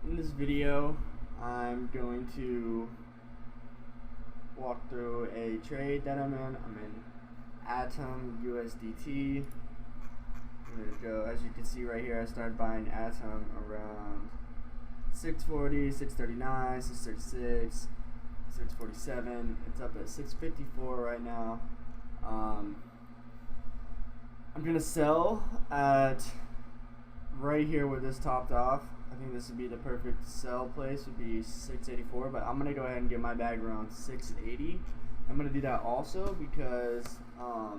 In this video, I'm going to walk through a trade that I'm in. I'm in Atom USDT. I'm going to go, as you can see right here, I started buying Atom around 640, 639, 636, 647. It's up at 654 right now. I'm going to sell at right here where this topped off. I think this would be the perfect sell place, would be 684, but I'm going to go ahead and get my bag around 680. I'm going to do that also because I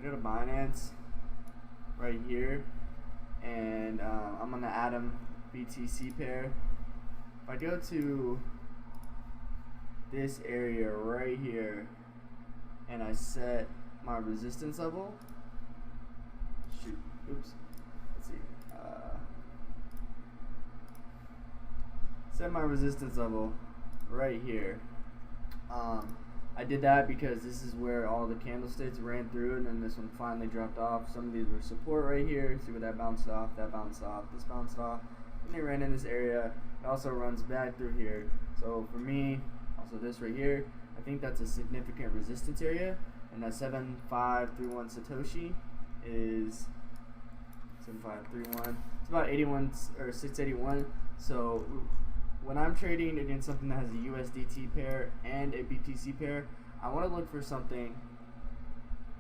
go to Binance right here, and I'm on the Atom BTC pair. If I go to this area right here and I set my resistance level, let's see, set my resistance level right here. I did that because this is where all the candlesticks ran through, and then this one finally dropped off. Some of these were support right here. See where that bounced off, that bounced off, this bounced off, and they ran in this area. It also runs back through here. So for me, also this right here, I think that's a significant resistance area, and that 7531 Satoshi is 7531. It's about 81 or 681. So when I'm trading against something that has a USDT pair and a BTC pair, I want to look for something.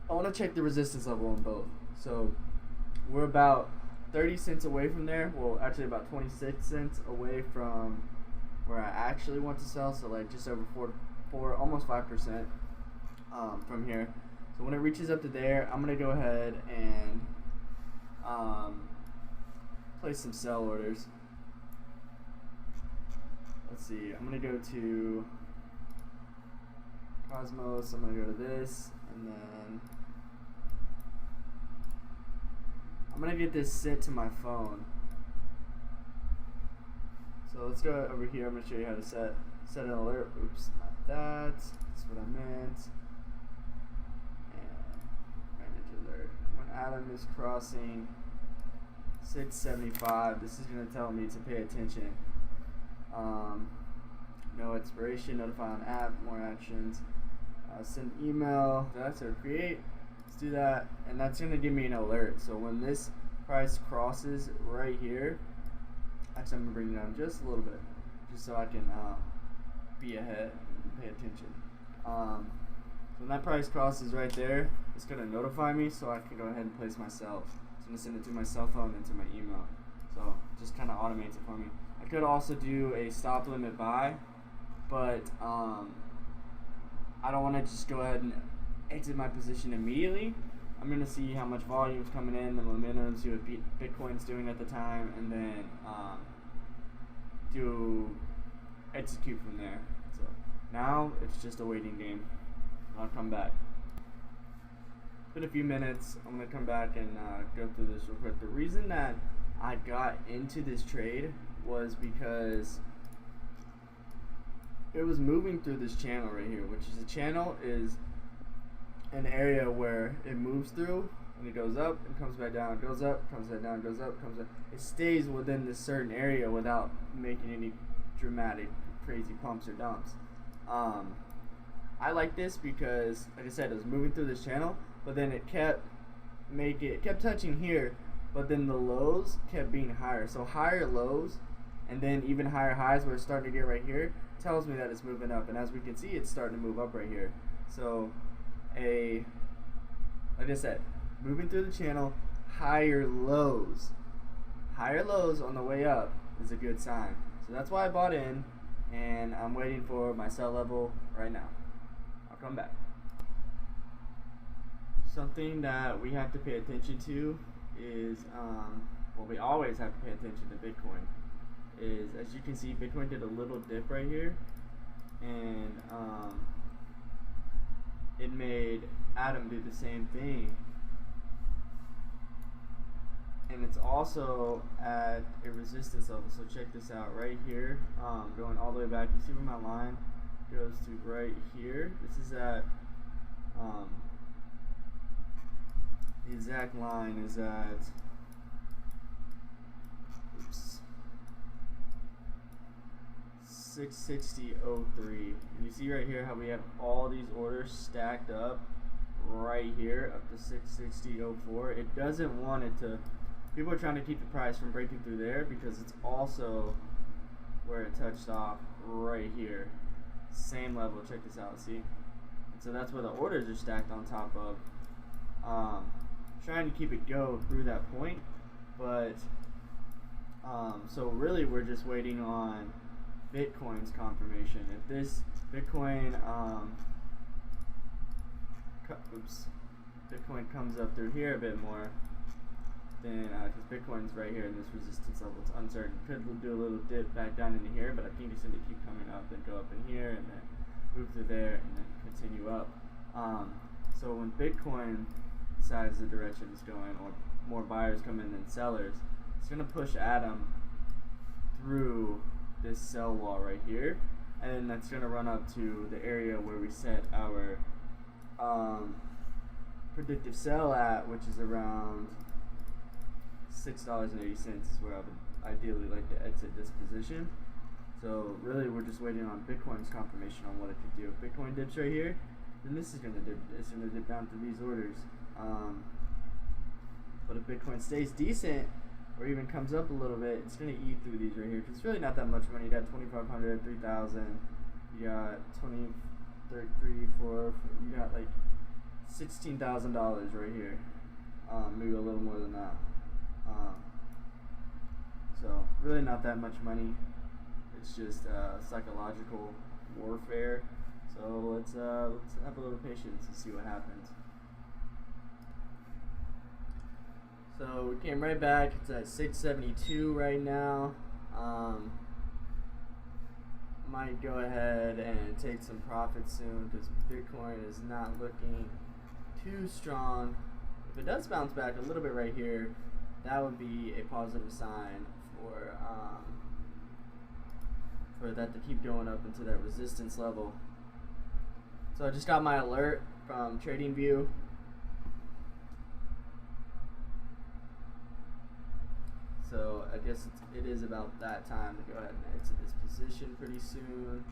I want to check the resistance level on both. So we're about 30 cents away from there. Well, actually about 26 cents away from where I actually want to sell. So like just over 4, almost 5% from here. So when it reaches up to there, I'm gonna go ahead and place some sell orders. Let's see, I'm gonna go to Cosmos, I'm gonna go to this, and then I'm gonna get this sent to my phone. So let's go over here. I'm gonna show you how to set an alert. Oops, not that. That's what I meant. And manage alert. When Atom is crossing 675, this is gonna tell me to pay attention. No expiration, notify on app, more actions, send email, that's our create. Let's do that, and that's gonna give me an alert. So when this price crosses right here, actually I'm gonna bring it down just a little bit, just so I can be ahead and pay attention. So when that price crosses right there, it's gonna notify me, so I can go ahead and place my sell. It's gonna send it to my cell phone and to my email. So just kind of automates it for me. I could also do a stop limit buy, but I don't want to just go ahead and exit my position immediately. I'm going to see how much volume is coming in, the momentum, see what Bitcoin's doing at the time, and then execute from there. So now it's just a waiting game. I'll come back. It's been a few minutes. I'm going to come back and go through this real quick. The reason that I got into this trade was because it was moving through this channel right here, which is a channel is an area where it moves through and it goes up and comes back down, goes up, comes back down, goes up, comes back. It stays within this certain area without making any dramatic, crazy pumps or dumps. I like this because, like I said, it was moving through this channel, but then it kept touching here, but then the lows kept being higher. So higher lows and then even higher highs where it's starting to get right here tells me that it's moving up, and as we can see, it's starting to move up right here. So like I said, moving through the channel, higher lows on the way up is a good sign. So that's why I bought in, and I'm waiting for my sell level right now. I'll come back. Something that we have to pay attention to is well, we always have to pay attention to Bitcoin. Is, as you can see, Bitcoin did a little dip right here, and it made Atom do the same thing, and it's also at a resistance level. So check this out right here, going all the way back. You see where my line goes to right here. This is at the exact line is at 660.03, and you see right here how we have all these orders stacked up right here up to 660.04. It doesn't want it to. People are trying to keep the price from breaking through there because it's also where it touched off right here, same level. Check this out, see? And so that's where the orders are stacked on top of. Trying to keep it go through that point, but so really we're just waiting on Bitcoin's confirmation. If this Bitcoin Bitcoin comes up through here a bit more, then because Bitcoin's right here in this resistance level, it's uncertain. Could do a little dip back down into here, but I think it's going to keep coming up and go up in here and then move through there and then continue up. So when Bitcoin decides the direction it's going, or more buyers come in than sellers, it's going to push Atom through this sell wall right here, and then that's going to run up to the area where we set our predictive sell at, which is around $6.80 is where I would ideally like to exit this position. So really we're just waiting on Bitcoin's confirmation on what it could do. If Bitcoin dips right here, then this is going to dip. It's going to dip down through these orders. But if Bitcoin stays decent or even comes up a little bit, it's going to eat through these right here, because it's really not that much money. You got 2,500, 3,000, you got 20, 33, 4, you got like $16,000 right here, maybe a little more than that. So really not that much money. It's just psychological warfare. So let's have a little patience and see what happens. So we came right back. It's at 672 right now. Might go ahead and take some profits soon because Bitcoin is not looking too strong. If it does bounce back a little bit right here, that would be a positive sign for that to keep going up into that resistance level. So I just got my alert from TradingView. So I guess it is about that time to go ahead and exit this position pretty soon.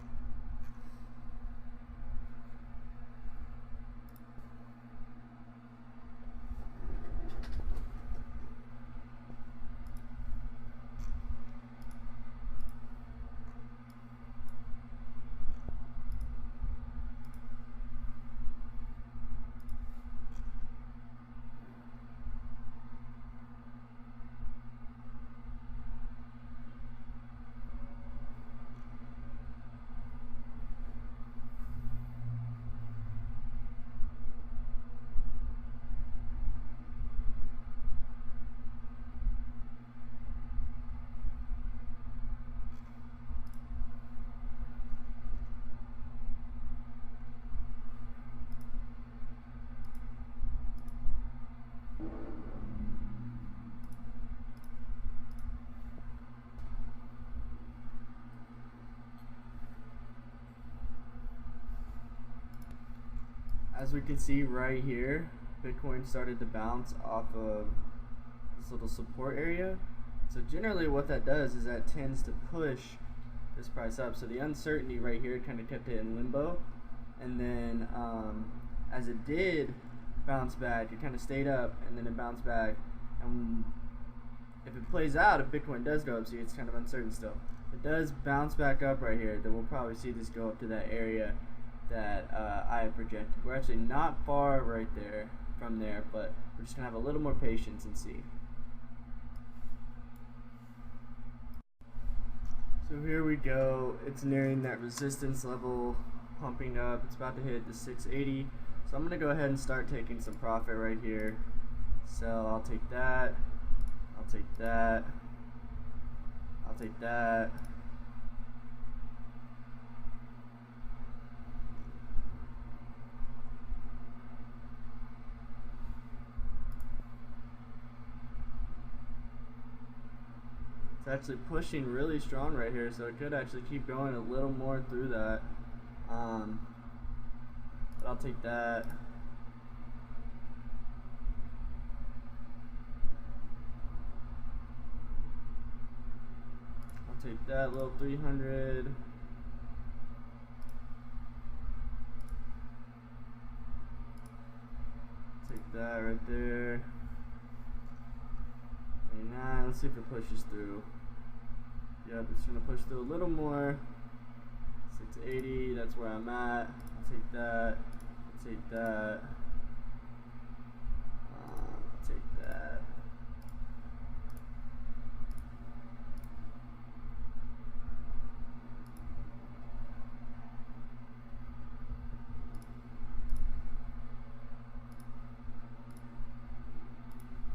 As we can see right here, Bitcoin started to bounce off of this little support area. So generally what that does is that tends to push this price up. So the uncertainty right here kind of kept it in limbo. And then as it did bounce back, it kind of stayed up and then it bounced back. And if it plays out, if Bitcoin does go up, see, it's kind of uncertain still. If it does bounce back up right here, then we'll probably see this go up to that area that I have projected. We're actually not far right there from there, but we're just gonna have a little more patience and see. So here we go. It's nearing that resistance level, pumping up. It's about to hit the 680. So I'm gonna go ahead and start taking some profit right here. Sell. I'll take that. I'll take that. I'll take that. It's actually pushing really strong right here, so it could actually keep going a little more through that. But I'll take that. I'll take that little 300. that right there. 89. Let's see if it pushes through. Yep, it's gonna push through a little more. 680. That's where I'm at. I'll take that. I'll take that. I'll take that.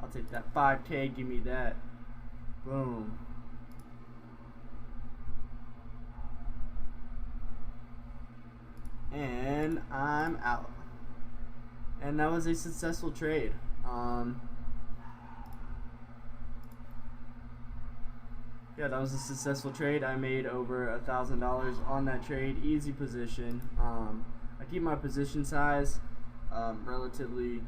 I'll take that 5K, give me that. Boom. And I'm out. And that was a successful trade. Yeah, that was a successful trade. I made over $1,000 on that trade. Easy position. I keep my position size relatively,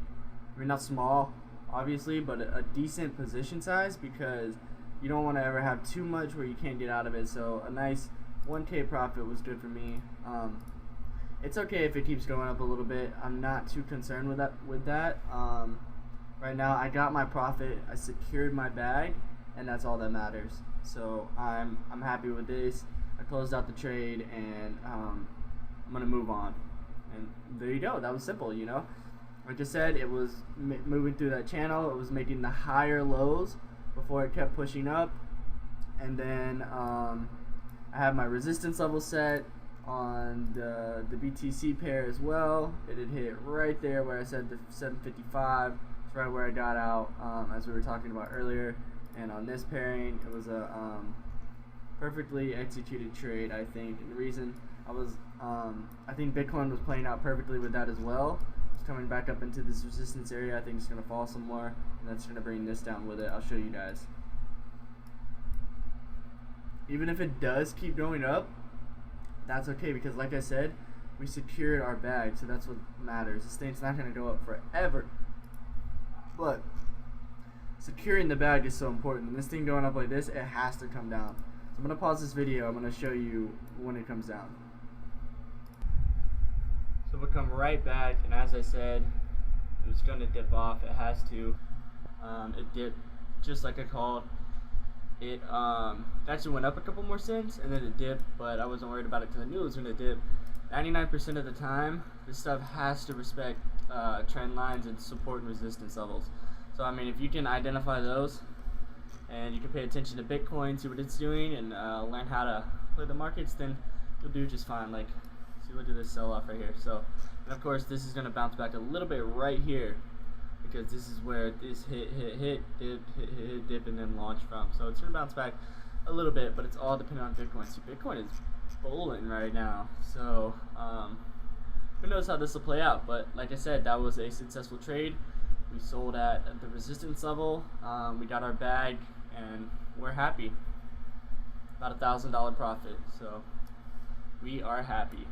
I mean, not small, obviously, but a decent position size, because you don't want to ever have too much where you can't get out of it. So a nice 1K profit was good for me. It's okay if it keeps going up a little bit. I'm not too concerned with that. Right now, I got my profit. I secured my bag, and that's all that matters. So I'm happy with this. I closed out the trade, and I'm gonna move on. And there you go. That was simple, you know. Like I said, it was moving through that channel. It was making the higher lows before it kept pushing up, and then I have my resistance level set on the BTC pair as well. It had hit right there where I said the 755. It's right where I got out, as we were talking about earlier. And on this pairing, it was a perfectly executed trade, I think. And the reason I think Bitcoin was playing out perfectly with that as well. It's coming back up into this resistance area. I think it's going to fall some more, and that's going to bring this down with it. I'll show you guys. Even if it does keep going up, that's okay, because like I said, we secured our bag, so that's what matters. This thing's not going to go up forever, but securing the bag is so important. And this thing going up like this, it has to come down. So I'm going to pause this video. I'm going to show you when it comes down. So we'll come right back, and as I said, it's going to dip off. It has to. It dipped just like I called. It actually went up a couple more cents, and then it dipped, but I wasn't worried about it because I knew it was going to dip. 99% of the time, this stuff has to respect trend lines and support and resistance levels. So I mean, if you can identify those, and you can pay attention to Bitcoin, see what it's doing, and learn how to play the markets, then you'll do just fine. Like, see, look at this sell-off right here. So, and of course, this is going to bounce back a little bit right here, because this is where this hit, dip, and then launch from. So it's going to bounce back a little bit, but it's all dependent on Bitcoin. See, Bitcoin is bowling right now. So who knows how this will play out. But like I said, that was a successful trade. We sold at the resistance level. We got our bag, and we're happy. About $1,000 profit. So we are happy.